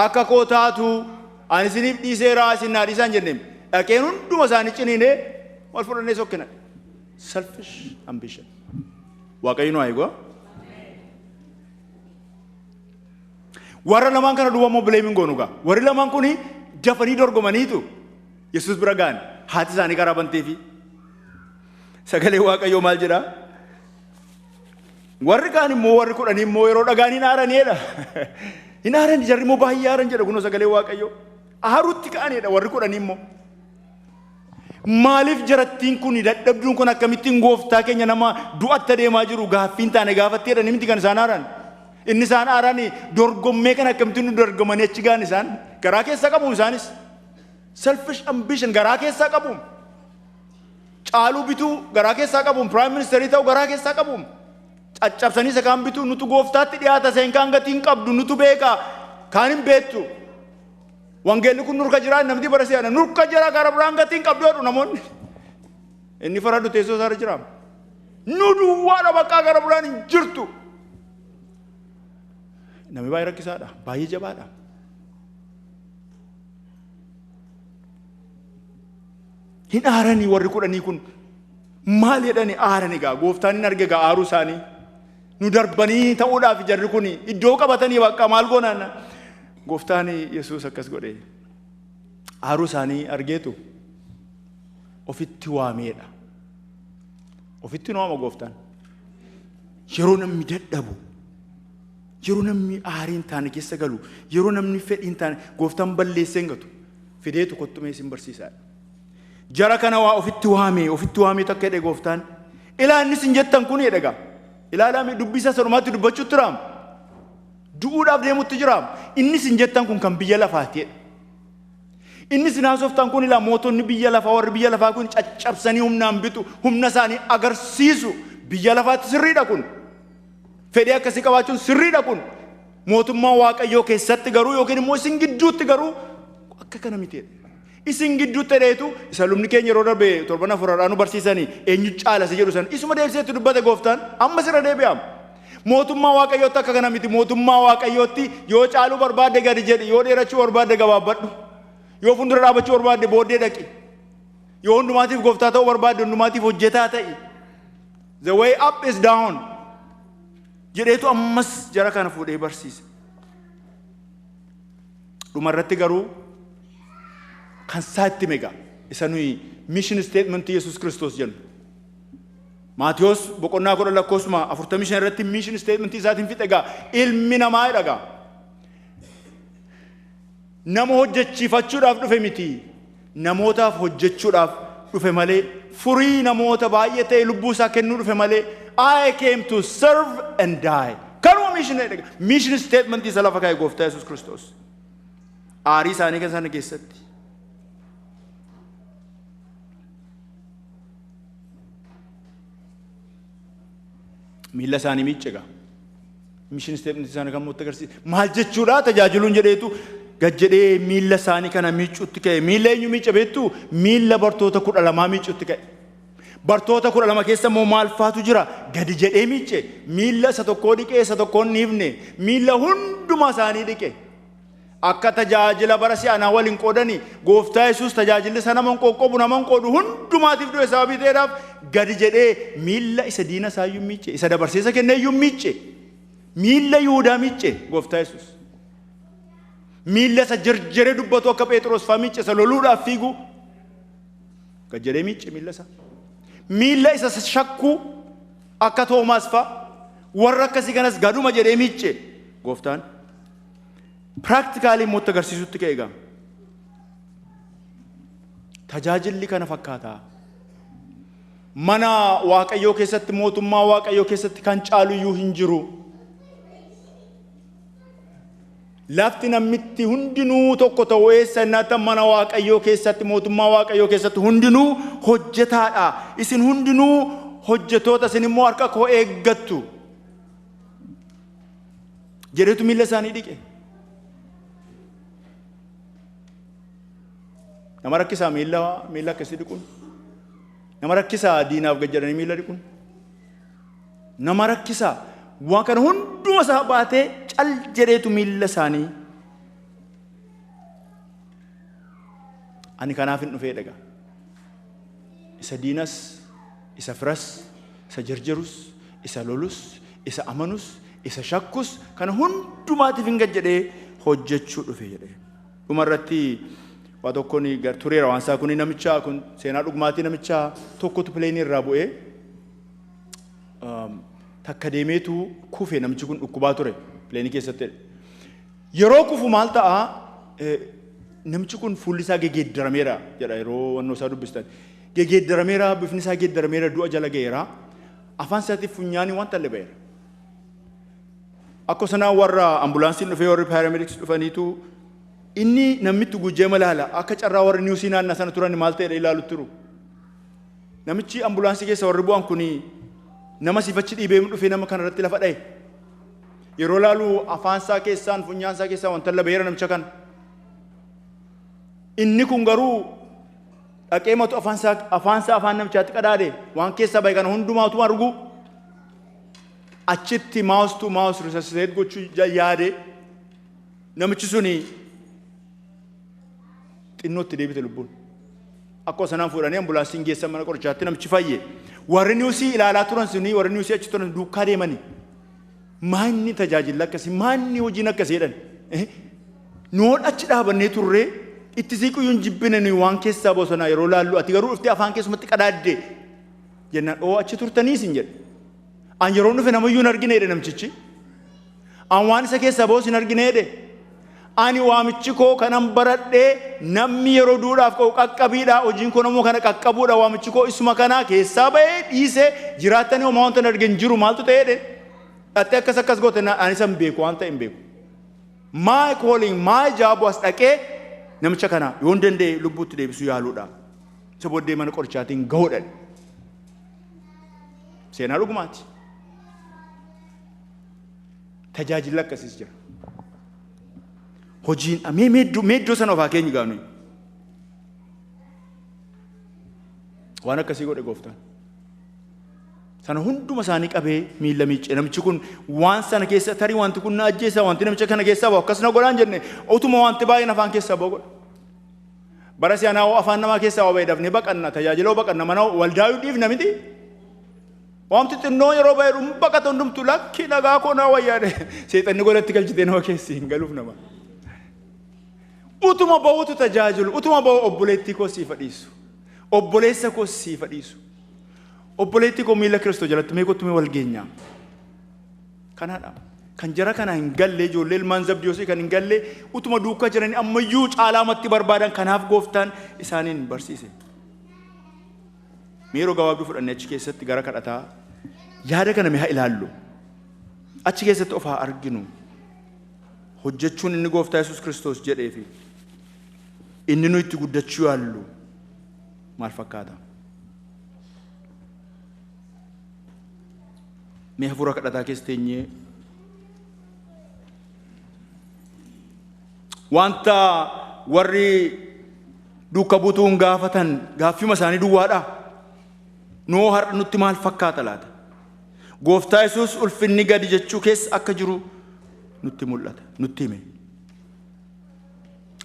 akka koo taatu ani isiniif dhiiseeraa isin naa dhiisaan jenneen dhaqeen hunduma isaanii ciniinee wal fudhannee sokkina. Selfish ambition. Waaqayyo nu haa eegu. Warra lamaan kana duuba immoo bileemiin goonu gaa. Warri lamaan kuni dafanii dorgomaniitu Yesuus bira ga'an haati isaanii karaa banteefi. Sagalee Waaqayyoo maal jedhaa? Warri kaan immoo warri kudhanii immoo yeroo dhagaan hin aaraniidha. Hin aarani jarri immoo baay'ee aaran jedha kunoo sagalee Waaqayyoo. Aarutti ka'aniidha warri kudhanii immoo. Maaliif jarattiin kun dadhabduun kun akkamittiin gooftaa keenya nama du'atti adeemaa jiru gaaffiin taane gaafatteedha ni miti kan isaan aaran. Inni isaan aaran dorgommee kan akkamittiin nu dorgomanii achi gaan isaan garaa keessaa qabu isaanis. Selfish ambition garaa keessaa qabu. Caaluu bituu garaa keessaa qabu. Prime Ministerii ta'u garaa keessaa qabu. Caccabsanii isa kaan bituu nutu gooftaatti dhiyaata seen kaan gatiin qabdu nutu beeka kaan hin beektu. Wangeelli kun nurka jira namni bara si'ana nurka jira gara biraan gatiin qabdu jedhu namoonni. Inni faradu teessoo isaa irra jira. Nu duwwaadha bakka gara biraan hin jirtu. Namni baay'ee rakkisaadha. Baay'ee jabaadha. Hin aaranii warri kudhanii kun maal jedhanii aaranii gaa gooftaan hin arge gaa aaruu isaanii. Nu darbanii ta'uudhaaf jarri kun iddoo qabatanii bakka maal goonaan gooftaan Yesuus akkas godhe aaruu isaanii argeetu ofitti waameedha. Ofitti waama gooftaan yeroo namni dadhabu yeroo namni aariin taane keessa galu yeroo namni fedhiin taane gooftaan balleessee hin gatu fideetu kottumee isin barsiisaadha. Jara kana waa ofitti waamee takka jedhe gooftaan ilaa innis hin jettan kun jedhe gaa. Ilaalame dubbisa sanumaatti dubbachuutti raam. Du'uudhaaf deemutti jiraam. Innis hin jettan kun kan biyya lafaati. Innis naasoftaan kun ilaa mootonni biyya lafaa warri biyya lafaa kun caccabsanii humnaan bitu humna isaanii agarsiisu biyya lafaatti sirriidha kun. Fedhii akkasii qabaachuun sirriidha kun. Mootummaa Waaqayyoo keessatti garuu yookiin immoo isin gidduutti garuu akka kana miteedha. Isin gidduutti dheetu isa lubni keenya yeroo darbe torban afurarraa nu barsiisanii eenyu caalase jedhu san isuma deebiseetti dubbate gooftaan amma sirra deebi'am. Mootummaa Waaqayyootti akka kana miti mootummaa Waaqayyootti yoo caaluu barbaadde gadi jedhi yoo dheerachuu barbaadde gabaabbadhu yoo fuuldura dhaabachuu barbaadde booddee dhaqi yoo hundumaatiif gooftaa ta'uu barbaadde hundumaatiif hojjetaa ta'i. The way up is down jedheetu ammas jara kana fuudhee barsiise. Dhumarratti garuu kan saatti mega isa nuyi mission statement Yesuus Kiristoos jennu. Maatiyos boqonnaa 10 lakkoofsa 45 irratti mission statement isaatiin fixe gaa ilmi namaa jedha. Nama hojjechiifachuudhaaf dhufe miti namootaaf hojjechuudhaaf dhufe malee furii namoota baay'ee ta'e lubbuu isaa kennuu dhufe malee I came to serve and die. Kanuma mission statement isa lafa kaa'e gooftaa Yesuus Kiristoos. Aarii isaanii kan sana keessatti miila isaanii miicceega. Mission statement isaanii kan mootti agarsiisa. Maal jechuudha tajaajiluun jedheetu gad jedhee miila isaanii kana miiccuutti ka'e. Miila eenyu miicce beektu? Miila bartoota 12 miiccuutti ka'e. Bartoota 12 keessa immoo maal faatu jira? Gadi jedhee miicce. Miila isa tokkoo dhiqee isa tokkoo hin dhiifne. Miila hundumaa isaanii dhiqe. Akka tajaajila bara si'anaa waliin qoodanii gooftaa Yesuus tajaajilli isa nama hin qoqqobu nama hin qoodu hundumaatiif du'e sababii ta'eedhaaf gadi jedhee miila isa diina isaayyuu miicce isa dabarsee isa kenneeyyuu miicce miila Yihuudaa miicce gooftaa Yesuus miila isa jarjaree dubbatu akka Phexros fa'aa miicce isa loluudhaaf fiigu gad jedhee miicce miila isa shakkuu akka Toomaas fa'aa warra akkasii kanas gaduma jedhee miicce gooftaan. Practically mootti agarsiisutti ka'eega. Tajaajilli kana fakkaata. mana waaqayyoo keessatti mootummaa waaqayyoo keessatti kan caalu iyyuu hin jiru. Lafti namitti hundinuu tokko ta'u eessa innata mana waaqayyoo keessatti mootummaa waaqayyoo keessatti hundinuu hojjetaadha. Isin hundinuu hojjetoota, isin immoo harka koo eeggattu jedhetu miilla isaanii dhiqe. Nama rakkisaa miilla akkasii dhiquun. Nama rakkisaa diinaaf gajjadanii miilla dhiquun. Nama rakkisaa waan kana hunduma isaa baatee cal jedheetu miilla isaanii. Ani kanaaf hin dhufee dhagaa. Isa diinas, isa firas, isa jarjarus, isa lolus, isa amanus, isa shakkus kana hundumaatiif hin gajjadee hojjechuu dhufee jedhee. Dhumarratti waa tokkoon tureera waan isaa kun namicha kun seenaa dhugumaatii namicha tokkotu pileenii irraa bu'ee takka deemeetu kufe namichi kun dhukkubaa ture pileenii keessatti. Yeroo kufu maal ta'a namichi kun fuulli isaa gegeeddarameera jedha yeroo wannoo isaa dubbistan. Gegeeddarameera, bifni isaa geeddarameera, du'a jala ga'eera. Afaan isaatiif funyaanii waan talle ba'eera. Akka sanaa warra ambulaansiin dhufee warri paramedics dhufaniitu inni namitti gujjee malaala akka carraa warri niwusii naannaa sana turan maal ta'edha ilaalutti jiru. Namichi ambulaansii keessa warri bu'an kuni nama sifachi dhiibee dhufee nama kana irratti lafa dha'e. Yeroo laalu afaan isaa keessaan funyaan isaa keessaa wanta labeera namicha kana. Inni kun garuu dhaqee matu afaan isaa afaan namichaatti qadaade waan keessaa bahe kana hundumaatu argu. Achitti mouse to mouse resuscitate gochuu yaade namichi suni xinnootti deebite lubbuun. Akkoo sanaan fuudhanii ambulaansiin geessan mana qorichaatti namichi fayye. Warri niwusii ilaalaa turan suni warri niwusii achi turan duukaa deemanii. Maanni tajaajila akkasii maanni hojiin akkasii jedhan. Noon achi dhaabannee turree itti siiquyyuun jibbinanii waan keessaa bosonaa yeroo laallu ati garuu dhuftee afaan keessumatti qadaadde jennaan oo achi turtaniis hin jedhe. An yeroo dhufe namayyuu hin argine jedhe namchichi. An waan isa keessaa boos hin argine jedhe. Ani waamichi koo kanan baradhee namni yeroo duudhaaf ka'u qaqqabiidha. Hojiin koo namoo kana qaqqabuudha. Waamichi koo isuma kanaa keessaa bahee dhiisee jiraatanii homaa wanta hin argin jiru maaltu ta'e jedhe. Dhattee akkas goote ani isa hin beeku waan ta'e hin beeku. My calling, my job was dhaqee namicha kana yoo hin danda'e lubbuutti deebisuu yaaluudha. Isa booddee mana qorichaatiin gahuudha. Seenaa dhugumaati. Tajaajila akkasiis jira. Hojiin meeddoo sana ofaa keenya gaanu. Waan akkasii godhe gooftaan. Sana hunduma isaanii qabee miilla miicce namichi kun waan sana keessa tarii wanti kun na ajjeesa wanti namicha kana keessaa bahu akkasuma godhaan jenne utuma wanti baay'een afaan keessaa bahu godha. Bara si'anaa afaan namaa keessaa waa dafnee baqanna tajaajiloo baqanna mana waldaayuu dhiifna miti. Wanti xinnoo yeroo baay'ee baqata hundumtu lakki dhagaa koo naa wayyaadhe seexanni godhatti galchitee nama keessi hin galuuf nama. Utuma bahutu tajaajilu utuma bahu obboleettii koo sii fadhiisu obboleessa koo sii fadhiisu obboleettii koo miila Kiristoo jalatti mee kottumee wal geenyaa. Kanaadha kan jara kana hin galle ijoollee ilmaan Zabdiyoosii kan hin galle utuma duukaa jiranii ammayyuu caalaamatti barbaadan kanaaf gooftaan isaaniin barsiise. Meeroo gabaabduu fudhannee achi keessatti gara kadhataa yaada kana mee haa ilaallu. Achi keessatti of haa arginu. Hojjechuun inni gooftaa Yesuus Kiristoos jedheefi inni nu itti guddachuu yaallu maal fakkaata? Mee hafuura kadhataa keessa teenyee wanta warri duuka buutuun gaafatan gaaffima isaanii duwwaadha. Noo har'a nutti maal fakkaata laata? Gooftaa Yesuus ulfinni gadi jechuu keessa akka jiru nutti mul'ata nutti hime.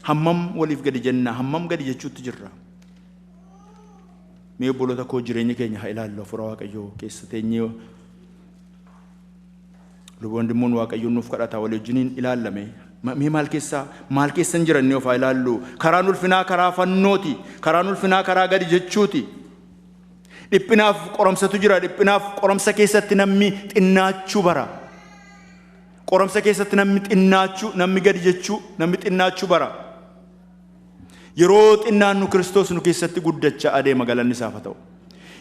Hammam waliif gadi jenna hammam gadi jechuutti jirra. Mee obboloota koo jireenya keenya haa ilaallu hafuura Waaqayyoo keessa teenyee luboon dhimmuun Waaqayyoon nuuf kadhataa walii wajjiniin ilaallame. Mee maal keessan jirannee of haa ilaallu. Karaan ulfinaa karaa fannooti. Karaan ulfinaa karaa gadi jechuuti. Dhiphinaaf qoramsatu jira. Dhiphinaaf qoramsa keessatti namni xinnaachuu bara. Qoramsa keessatti namni xinnaachuu namni gadi jechuu namni xinnaachuu bara. Yeroo xinnaannu Kiristoos nu keessatti guddachaa adeema galanni isaaf haa ta'u.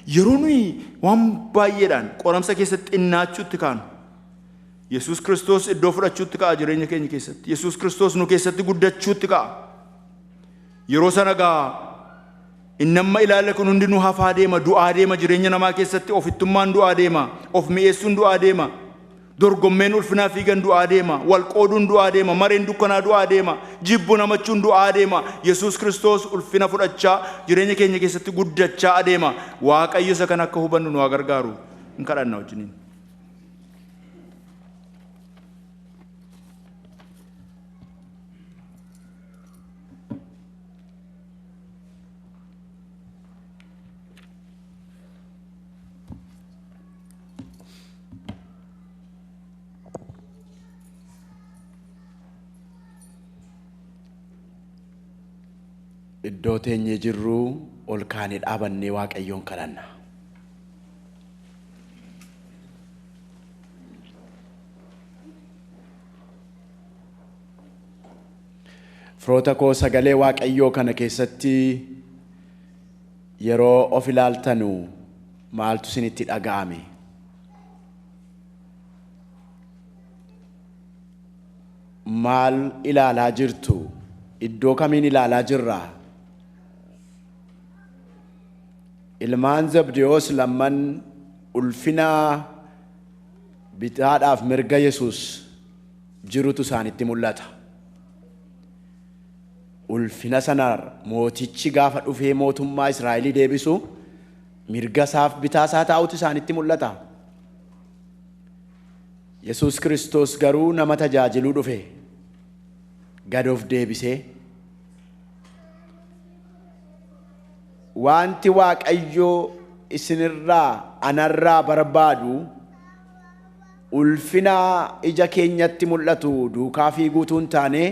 yeroo nuyi waan baay'eedhaan qoramsa keessatti innaachuutti kaanu Yesuus Kiristoos iddoo fudhachuutti ka'a jireenya keenya keessatti. Yesuus Kiristoos nu keessatti guddachuutti ka'a. Yeroo sana gaa inni amma ilaalla kun hundi nu hafaa deema, du'aa deema jireenya namaa keessatti. Ofittummaan du'aa deema, of mi'eessuun du'aa deema, dorgommeen ulfinaa fiigan du'aa deema, wal qooduun du'aa deema, mareen dukkanaa du'aa deema, jibbuun hamachuun du'aa deema. Yesuus Kiristoos ulfina fudhachaa jireenya keenya keessatti guddachaa adeema. Waaqayyo isa kan akka hubannu nu haa gargaaru. Hin kadhanna wajjiniin. Iddoo teenyee jirru ol kaanee dhaabannee Waaqayyoon kadhanna. Firoota koo sagalee Waaqayyoo kana keessatti yeroo of ilaaltanu maaltu isinitti dhaga'ame? Maal ilaalaa jirtu? Iddoo kamiin ilaalaa jirra? Ilmaan Zabdewoos lamman ulfina bitaadhaaf mirga Yesuus jirutu isaanitti mul'ata. Ulfina sanar mootichi gaafa dhufee mootummaa Israa'elii deebisu mirga isaaf bitaa isaa taa'utu isaanitti mul'ata. Yesuus Kiristoos garuu nama tajaajiluu dhufe gad of deebisee wanti Waaqayyo isinirraa anarraa barbaadu ulfina ija keenyatti mul'atu duukaa fiiguutu hin taane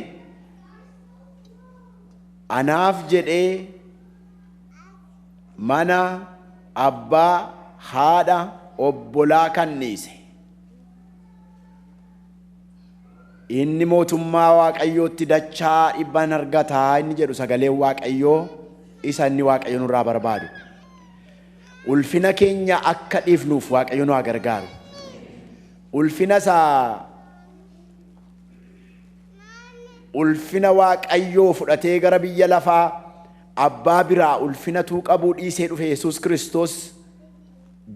anaaf jedhee mana abbaa haadha obbolaa kan dhiise inni mootummaa Waaqayyootti dachaa dhibban argataa inni jedhu sagalee Waaqayyoo isa inni Waaqayyo nurraa barbaadu. Ulfina keenya akka dhiifnuuf Waaqayyo nu haa gargaaru. Ulfina isaa ulfina Waaqayyoo fudhatee gara biyya lafaa abbaa biraa ulfina tuu qabuu dhiisee dhufe Yesuus Kiristoos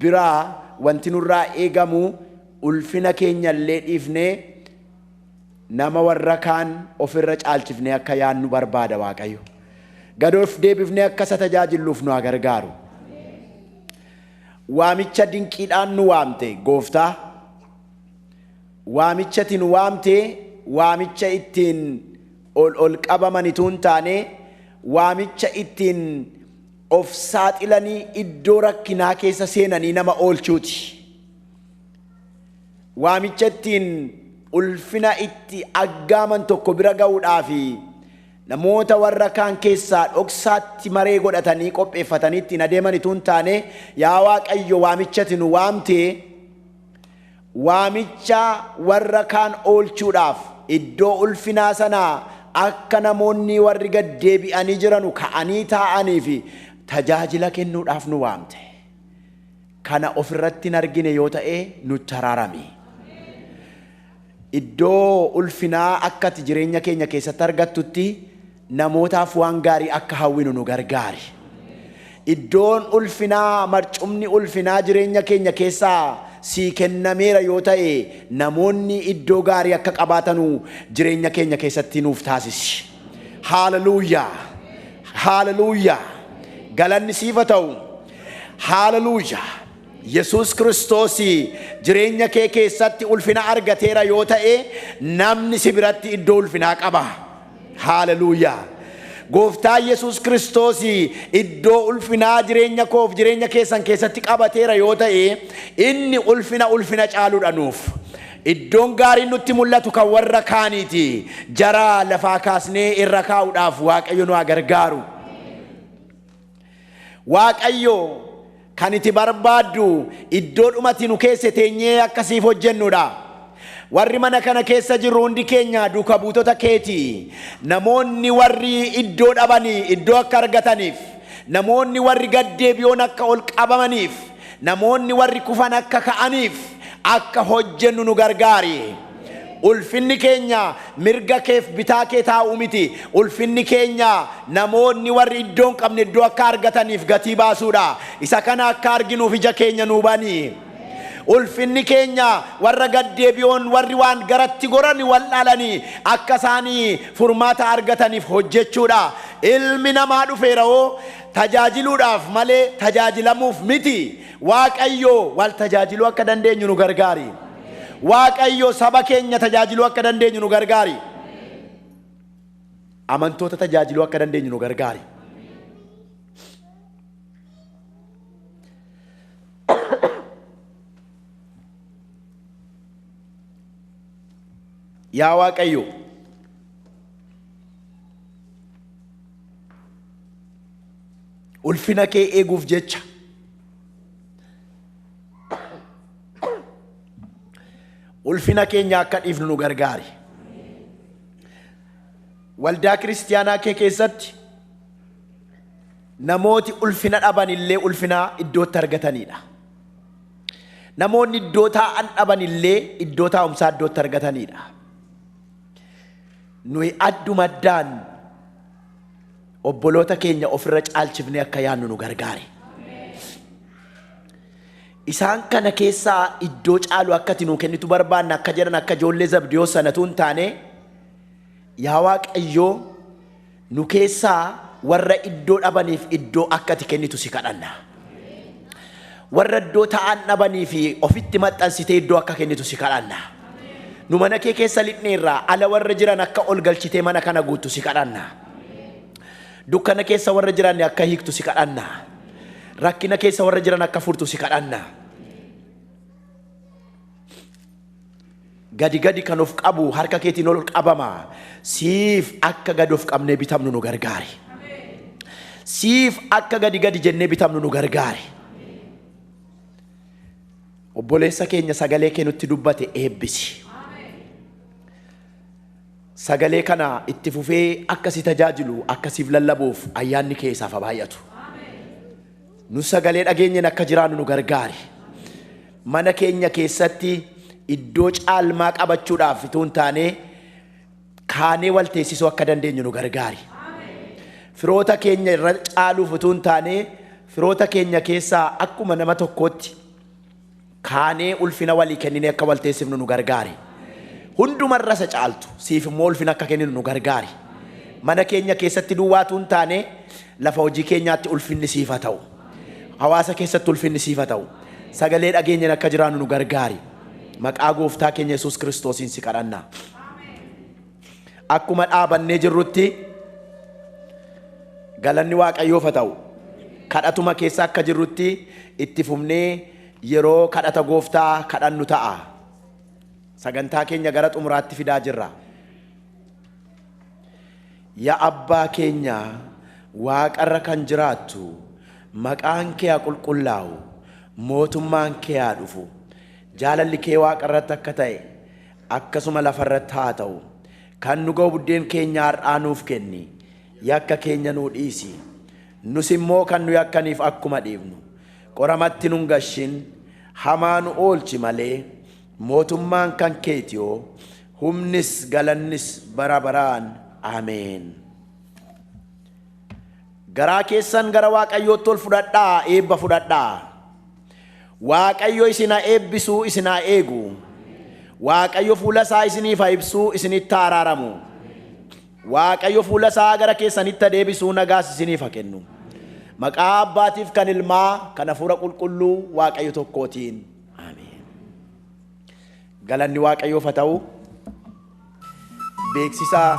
biraa wanti nurraa eegamu ulfina keenya illee dhiifnee nama warra kaan ofirra caalchifnee akka yaannu barbaada Waaqayyo. Gadoof deebifnee akka isa tajaajilluuf nu haa gargaaru. Waamicha dinqiidhaan nu waamte Gooftaa. Waamicha ati nu waamte waamicha ittiin ol qabamanitu hin taane waamicha ittiin of saaxilanii iddoo rakkinaa keessa seenanii nama oolchuuti. Waamicha ittiin ulfina itti aggaaman tokko bira ga'uudhaafi namoota warra kaan keessaa dhoksaatti maree godhatanii qopheeffatanii ittiin adeemanitu hin taane yaa Waaqayyo waamicha ati nu waamte waamicha warra kaan oolchuudhaaf iddoo ulfinaa sanaa akka namoonni warri gad deebi'anii jiranu ka'anii taa'anii fi tajaajila kennuudhaaf nu waamte. Kana ofirratti hin argine yoo ta'e nutti araarami. Iddoo ulfinaa akka ati jireenya keenya keessatti argattutti namootaaf waan gaarii akka hawwinu nu gargaari. Iddoon ulfinaa marcumni ulfinaa jireenya keenya keessaa sii kennameera yoo ta'e namoonni iddoo gaarii akka qabaatanu jireenya keenya keessatti nuuf taasisi. Hallelujah. Hallelujah. Galanni siif haa ta'u. Hallelujah. Yesuus Kiristoos jireenya kee keessatti ulfina argateera yoo ta'e namni si biratti iddoo ulfinaa qaba. Hallelujah. Gooftaa Yesuus Kiristoos iddoo ulfinaa jireenya koof jireenya keessan keessatti qabateera yoo ta'e inni ulfina caaluudha nuuf. Iddoon gaariin nutti mul'atu kan warra kaaniiti. Jara lafaa kaasnee irra kaa'uudhaaf Waaqayyo nu haa gargaaru. Waaqayyo kan itti barbaaddu iddoo dhumati nu keessa teenyee akkasiif hojjennudha. Warri mana kana keessa jirru hundi keenya duuka buutota keeti. Namoonni warri iddoo dhabanii iddoo akka argataniif namoonni warri gaddeebi'oon akka ol qabamaniif, namoonni warri kufan akka ka'aniif akka hojjennu nu gargaari. Ulfinni keenya mirga keef bitaa kee taa'u miti. Ulfinni keenya namoonni warri iddoo hin qabne iddoo akka argataniif gatii baasuudha. Isa kana akka arginuuf ija keenya nuu bani. Ulfinni keenya warra gaddeebi'oon warri waan garatti goran wallaalanii akka isaanii furmaata argataniif hojjechuudha. Ilmi namaa dhufeera oo tajaajiluudhaaf malee tajaajilamuuf miti. Waaqayyo wal tajaajiluu akka dandeenyu nu gargaari. Waaqayyo saba keenya tajaajiluu akka dandeenyu nu gargaari. Amantoota tajaajiluu akka dandeenyu nu gargaari. Yaa Waaqayyo, ulfina kee eeguuf jecha ulfina keenya akka dhiifnu nu gargaari. Waldaa kiristiyaanaa kee keessatti namooti ulfina dhaban illee ulfina iddootti argatanidha. Namoonni iddoo taa'an dhaban illee iddoo taa'umsaa iddootti argatanidha. Nuyi addumaddaan obboloota keenya ofirra caalchifnee akka yaannu nu gargaari. Isaan kana keessaa iddoo caalu akkati nuu kennitu barbaanna akka jedhan akka ijoollee Zabdiyoos sanatu hin taane, yaa Waaqayyo nu keessaa warra iddoo dhabaniif iddoo akkati kennitu si kadhanna. Warra iddoo taa'an dhabanii fi ofitti maxxansitee iddoo akka kennitu si kadhanna. Nu mana kee keessa lixneerraa ala warra jiran akka ol galchitee mana kana guuttu si kadhanna. Dukkana keessa warra jiran akka hiiktu si kadhanna. Rakkina keessa warra jiran akka furtu si kadhanna. Gadi gadi kan of qabu harka keetiin ol qabama. Siif akka gadi of qabnee bitamnu nu gargaari. Siif akka gadi gadi jennee bitamnu nu gargaari. Obboleessa keenya sagalee kee nutti dubbate eebbisi. Sagalee kana itti fufee akka si tajaajilu akka siif lallabuuf ayyaanni kee isaaf baay'atu. Nu sagalee dhageenyeen akka jiraannu nu gargaari. Mana keenya keessatti iddoo caalmaa qabachuudhaaf utuu hin taane kaanee wal teessisuu akka dandeenyu nu gargaari. Firoota keenya irra caaluuf utuu hin taane firoota keenya keessaa akkuma nama tokkootti kaanee ulfina walii kenninee akka wal teessifnu nu gargaari. Hundumarra isa caaltu siif immoo ulfina akka kenninu nu gargaari. Mana keenya keessatti duwwaatu hin taane lafa hojii keenyaatti ulfinni siif haa ta'u. Hawaasa keessatti ulfinni siif haa ta'u. Sagalee dhageenyeen akka jiraannu nu gargaari. Maqaa gooftaa keenya Yesuus Kiristoosiin si kadhanna. Akkuma dhaabannee jirrutti galanni Waaqayyoof haa ta'u. Kadhatuma keessa akka jirrutti itti fufnee yeroo kadhata gooftaa kadhannu ta'a. Sagantaa keenya gara xumuraatti fidaa jirra. Yaa Abbaa keenya Waaqarra kan jiraattu, maqaan kee haa qulqullaa'u, mootummaan kee haa dhufu, jaalalli kee Waaqarratti akka ta'e akkasuma lafarratti haa ta'u. Kan nu ga'u buddeen keenya har'aa nuuf kenni, yakka keenya nuu dhiisi, nus immoo kan nu yakkaniif akkuma dhiifnu, qoramatti nun gashin, hamaa nu oolchi malee, mootummaan kan keetiyoo, humnis galannis bara baraan. Ameen. Garaa keessan gara Waaqayyootti ol fudhadhaa, eebba fudhadhaa. Waaqayyo isin haa eebbisuu, isin haa eegu. Waaqayyo fuula isaa isiniif haa ibsuu, isinitti haa araaramu. Waaqayyo fuula isaa gara keessanitti haa deebisuu, nagaas isiniif haa kennu. Maqaa Abbaatiif kan Ilmaa kan Hafuura Qulqulluu Waaqayyo tokkootiin. Ameen. Galanni Waaqayyoof haa ta'u. Beeksisaa